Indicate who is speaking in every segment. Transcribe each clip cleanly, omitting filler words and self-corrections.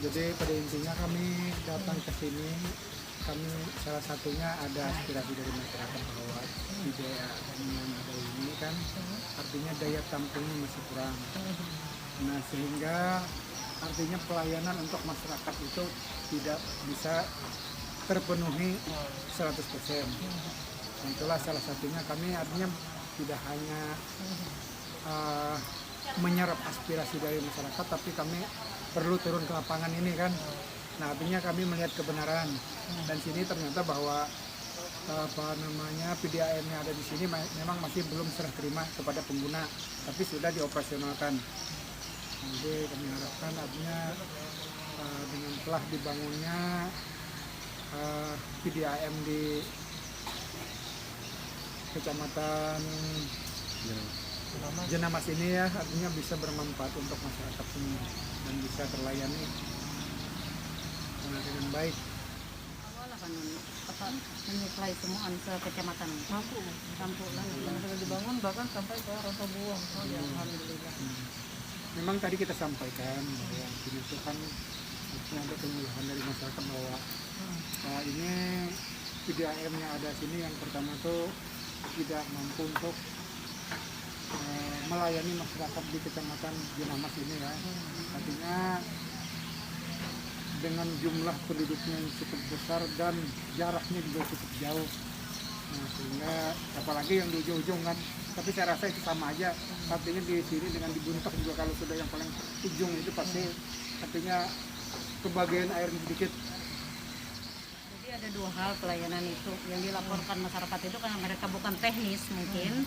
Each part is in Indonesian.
Speaker 1: Jadi pada intinya kami datang ke sini, kami salah satunya ada aspirasi dari masyarakat bahwa di daerah yang ada ini kan artinya daya tampungnya masih kurang. Nah sehingga artinya pelayanan untuk masyarakat itu tidak bisa terpenuhi 100%. Itulah salah satunya kami artinya tidak hanya menyerap aspirasi dari masyarakat, tapi kami perlu turun ke lapangan ini kan. Nah artinya kami melihat kebenaran dan sini ternyata bahwa PDAM yang ada di sini memang masih belum serah terima kepada pengguna, tapi sudah dioperasionalkan. Jadi kami harapkan artinya dengan telah dibangunnya PDAM di Kecamatan Jenamas ini ya artinya bisa bermanfaat untuk masyarakat semua dan bisa terlayani dengan baik.
Speaker 2: Awal kan menyuplai semua ke kecamatan.
Speaker 3: Mampu lah yang sudah dibangun bahkan sampai ke Rasa Buang. Oh ya, alhamdulillah.
Speaker 1: Memang tadi kita sampaikan bahwa ini itu kan harusnya ada keluhan dari masyarakat bahwa ini PDAM yang ada sini yang pertama tuh tidak mampu untuk melayani masyarakat di Kecamatan Jenamas ini ya. Artinya dengan jumlah penduduknya yang cukup besar dan jaraknya juga cukup jauh. Nah, sehingga apalagi yang di ujung-ujung kan, tapi saya rasa itu sama aja. Artinya di sini dengan di Buntok juga kalau sudah yang paling ujung itu pasti artinya kebagian air sedikit.
Speaker 2: Jadi ada dua hal pelayanan itu yang dilaporkan masyarakat itu karena mereka bukan teknis mungkin.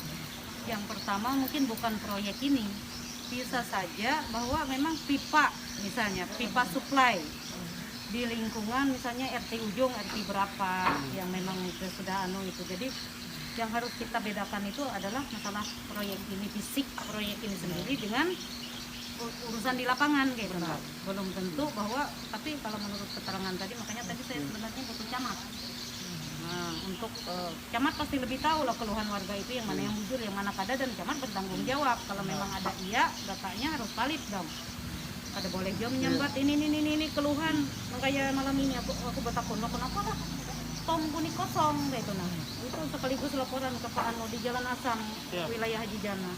Speaker 2: Yang pertama mungkin bukan proyek ini, bisa saja bahwa memang pipa misalnya pipa supply di lingkungan misalnya RT ujung RT berapa yang memang sudah itu. Jadi yang harus kita bedakan itu adalah masalah proyek ini fisik proyek ini sendiri dengan urusan di lapangan kayak gitu. Belum tentu bahwa, tapi kalau menurut keterangan tadi makanya tadi saya sebenarnya butuh camat. Nah, untuk camat pasti lebih tahu lah keluhan warga itu yang mana yang bujur, yang mana kada, dan camat bertanggung jawab. Kalau memang ada datanya harus valid dong. Ada boleh jam menyambat ini keluhan. Makanya malam ini aku bertakun, kenapa lah tong kuning kosong gitu nah. Itu sekaligus laporan ke Pak Ano di Jalan Asam, wilayah Haji Jana.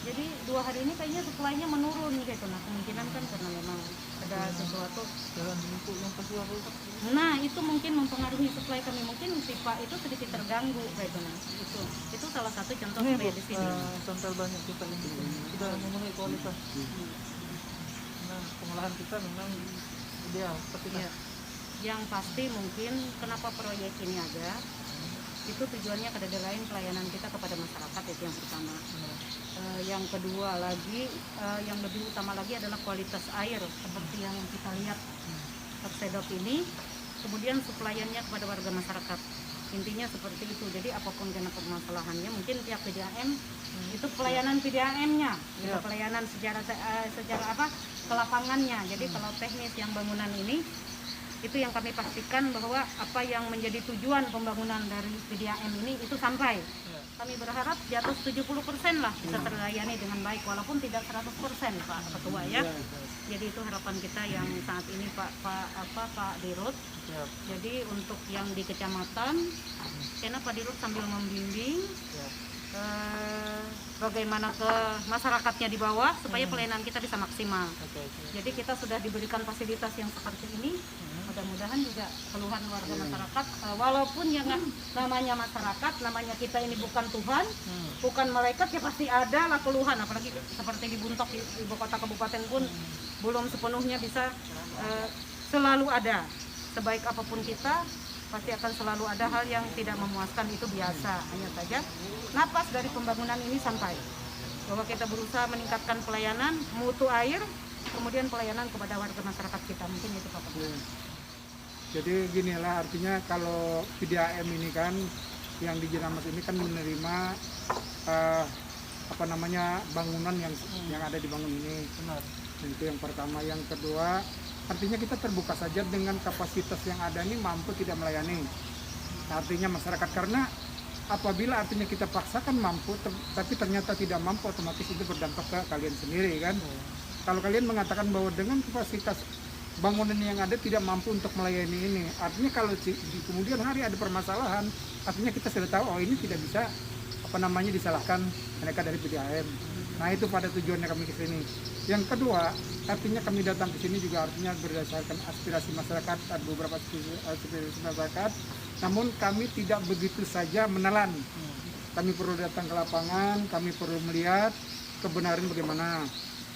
Speaker 2: Jadi 2 hari ini kayaknya supply-nya menurun gitu nah. Kemungkinan kan karena memang ada sesuatu
Speaker 3: Jalan lingkup yang kedua rusak.
Speaker 2: Nah itu mungkin mempengaruhi supply kami, mungkin pipa itu sedikit terganggu gitu nah. Itu salah satu contoh supaya di sini.
Speaker 3: Sampel banyak kita ini sudah memenuhi kualitas. Nah pengolahan kita memang ideal seperti
Speaker 2: Ya. Yang pasti mungkin kenapa proyek ini ada itu tujuannya kada lain pelayanan kita kepada masyarakat, itu yang pertama. Yang kedua lagi yang lebih utama lagi adalah kualitas air seperti yang kita lihat tersedot ini, kemudian suplaiannya kepada warga masyarakat. Intinya seperti itu. Jadi apapun karena permasalahannya mungkin pihak PDAM itu pelayanan PDAM-nya, gitu, pelayanan secara ke lapangannya. Jadi kalau teknis yang bangunan ini itu yang kami pastikan bahwa apa yang menjadi tujuan pembangunan dari PDAM ini itu sampai. Kami berharap di atas 70% lah bisa terlayani dengan baik, walaupun tidak 100% Pak Ketua ya. Jadi itu harapan kita yang saat ini Pak Dirut. Jadi untuk yang di kecamatan, karena Pak Dirut sambil membimbing bagaimana ke masyarakatnya di bawah supaya pelayanan kita bisa maksimal. Jadi kita sudah diberikan fasilitas yang seperti ini. Mudah-mudahan juga keluhan warga masyarakat, walaupun yang namanya masyarakat, namanya kita ini bukan Tuhan, bukan malaikat, ya pasti ada lah keluhan. Apalagi seperti di Buntok, ibu kota kabupaten pun belum sepenuhnya bisa selalu ada. Sebaik apapun kita, pasti akan selalu ada hal yang tidak memuaskan, itu biasa. Hanya saja napas dari pembangunan ini sampai bahwa kita berusaha meningkatkan pelayanan, mutu air, kemudian pelayanan kepada warga masyarakat kita. Mungkin itu Pak.
Speaker 1: Jadi ginilah artinya kalau PDAM ini kan yang di Jenamas ini kan menerima bangunan yang ada di bangun ini. Benar. Itu yang pertama. Yang kedua, artinya kita terbuka saja dengan kapasitas yang ada ini mampu tidak melayani. Artinya masyarakat, karena apabila artinya kita paksakan mampu tapi ternyata tidak mampu, otomatis itu berdampak ke kalian sendiri kan. Kalau kalian mengatakan bahwa dengan kapasitas bangunan yang ada tidak mampu untuk melayani ini. Artinya kalau di kemudian hari ada permasalahan, artinya kita sudah tahu oh ini tidak bisa disalahkan mereka dari PDAM. Nah itu pada tujuannya kami ke sini. Yang kedua, artinya kami datang ke sini juga artinya berdasarkan aspirasi masyarakat, ada beberapa aspirasi masyarakat. Namun kami tidak begitu saja menelan. Kami perlu datang ke lapangan, kami perlu melihat kebenaran bagaimana.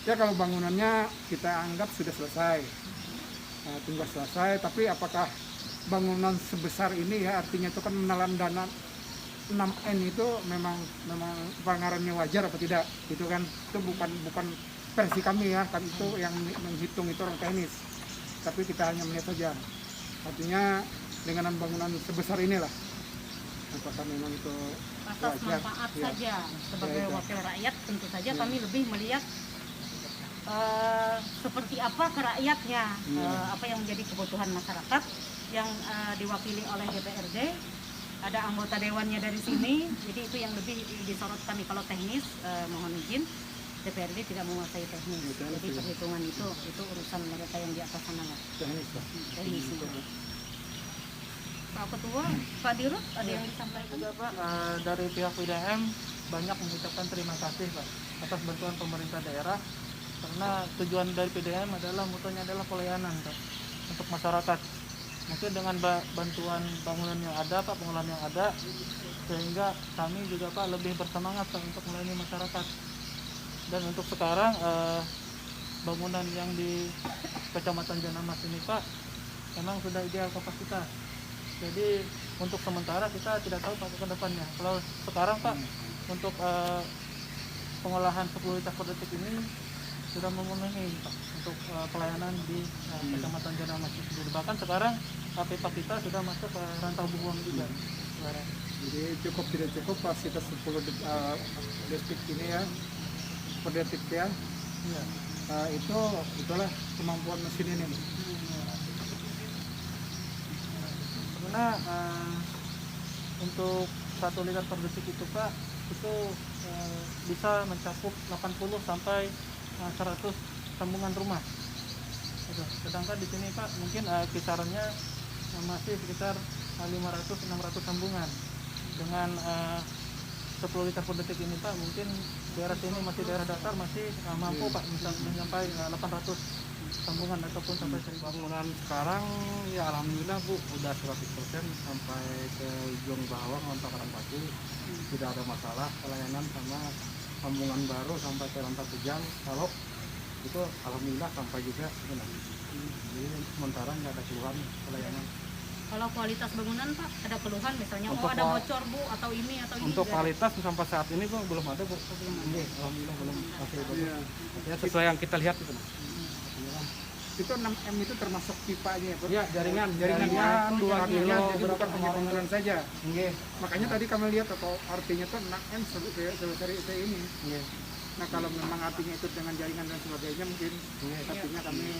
Speaker 1: Ya kalau bangunannya kita anggap sudah selesai, tinggal selesai. Tapi apakah bangunan sebesar ini ya artinya itu kan menelan dana 6N itu memang pelanggarannya wajar apa tidak? Itu kan itu bukan versi kami ya, kan itu yang menghitung itu orang teknis. Tapi kita hanya melihat saja. Artinya dengan bangunan sebesar inilah, apakah memang itu
Speaker 2: atas
Speaker 1: wajar?
Speaker 2: manfaat
Speaker 1: Ya.
Speaker 2: saja sebagai
Speaker 1: Ya, itu.
Speaker 2: wakil rakyat tentu saja
Speaker 1: Ya.
Speaker 2: kami lebih melihat seperti apa ke rakyatnya, apa yang menjadi kebutuhan masyarakat yang diwakili oleh DPRD, ada anggota dewannya dari sini, jadi itu yang lebih disorot kami. Kalau teknis mohon izin, DPRD tidak menguasai teknis, jadi perhitungan itu urusan mereka yang di atas sana lah,
Speaker 1: Teknis, Pak.
Speaker 2: teknis itu. Pak Ketua, Pak Dirut, ada yang disampaikan?
Speaker 3: Juga Pak, dari pihak PDAM banyak mengucapkan terima kasih Pak atas bantuan pemerintah daerah, karena tujuan dari PDAM adalah mutunya adalah pelayanan Pak untuk masyarakat. Mungkin dengan bantuan bangunan yang ada Pak, pengelolaan yang ada, sehingga kami juga Pak lebih bersemangat Pak untuk melayani masyarakat. Dan untuk sekarang bangunan yang di Kecamatan Janamas ini Pak memang sudah ideal kapasitas. Jadi untuk sementara kita tidak tahu Pak ke depannya. Kalau sekarang Pak untuk pengolahan 10 liter per detik ini sudah memenuhi Pak untuk pelayanan di Kecamatan Janamas itu. Bahkan sekarang pipa kita sudah masuk ke rantau buang juga. Sekarang.
Speaker 1: Jadi tidak cukup kapasitas 10 detik ini ya, per detik ya.
Speaker 3: Iya.
Speaker 1: Itulah kemampuan mesin ini.
Speaker 3: Karena untuk 1 liter per detik itu Pak itu bisa mencakup 80 sampai 100 sambungan rumah. Sedangkan di sini Pak mungkin kisarannya masih sekitar 500-600 sambungan. Dengan 10 liter per detik ini Pak, mungkin daerah sini masih daerah datar masih mampu Pak bisa mencapai 800 sambungan ataupun sampai 1000.
Speaker 4: Bangunan sekarang ya alhamdulillah Bu udah 100% sampai ke ujung bawah Ngontok Karangpati, tidak ada masalah pelayanan sama sambungan baru sampai ke Rantar Pejang Salok itu alhamdulillah sampai juga benar. Jadi sementara nggak ada keluhan pelayanan.
Speaker 2: Kalau kualitas bangunan Pak, ada keluhan misalnya,
Speaker 4: Untuk
Speaker 2: ada bocor Bu atau ini atau ini?
Speaker 4: Untuk
Speaker 2: nggak ada?
Speaker 4: kualitas sampai saat ini Bu belum ada Bu. Ini alhamdulillah belum masih bagus.
Speaker 1: Iya.
Speaker 4: Ya sesuai yang kita lihat itu.
Speaker 1: Itu 6M itu termasuk pipanya ya, Pak?
Speaker 4: Ya jaringan
Speaker 1: Jaringannya 2
Speaker 4: kilo
Speaker 1: jadi bukan hanya bangunan saja.
Speaker 4: Nggih.
Speaker 1: Makanya tadi kami lihat atau artinya tuh 6M sebesar itu ini.
Speaker 4: Nggih.
Speaker 1: Nah kalau memang artinya itu dengan jaringan dan sebagainya mungkin artinya kami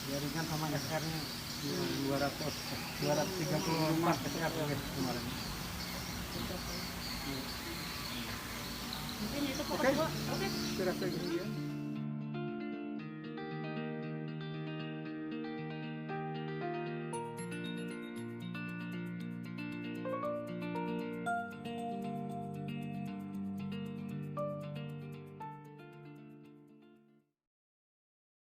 Speaker 4: Jaringan sama SR-nya 234 SR kemarin.
Speaker 2: Mungkin itu Pak
Speaker 1: Oke.
Speaker 2: Ketua. Oke.
Speaker 1: kira-kira gitu ya.